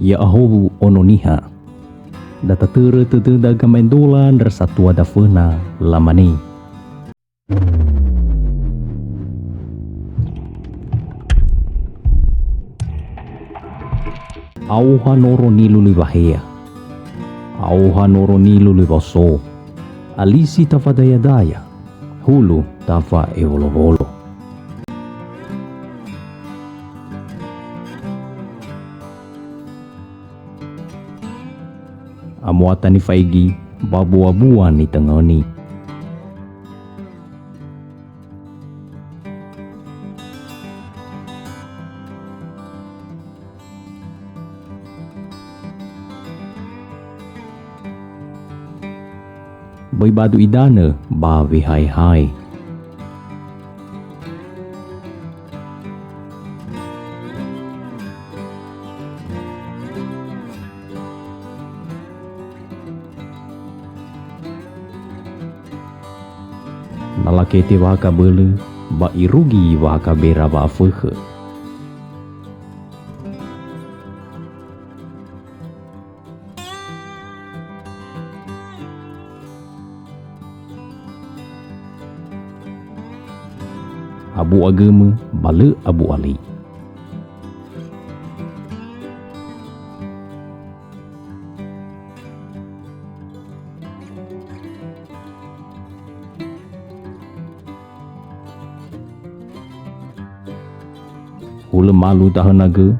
Ya ahobu ono Niha. Data tere daga Amaedola dar Zatua da Föna lamani. Auha noro nilu li bahea. Auha noro nilu li baso. Alisi tafa daya-daya. Hulu tafa evolo-volo. Amuatan ni faigi babu-abuan ni tengoni. Bai badu idana ba hai-hai. Nalakete waka bele ba irugi waka bera ba feuhe. Abu agama bala abu ali. Hula malu tahanaga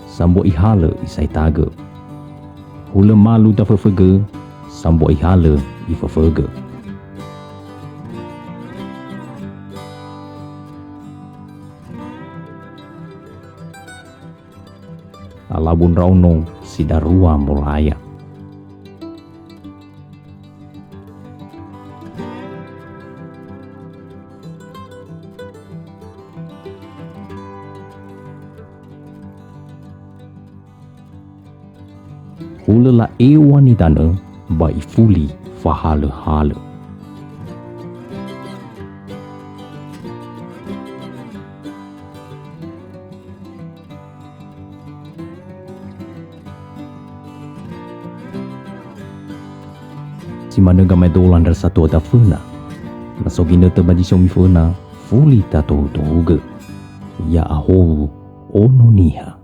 sambo ihala isai taga. Hula malu tafafega sambo ihala ifafega. Alabun rauno sidarua mulaya. Hula la ewan itana ba ifuli fahala-hala. Si mana Amaedola dar Zatua da Föna. Nasogina tebaji somi Föna fuli tato tohuga. Ya ahobu ono Niha.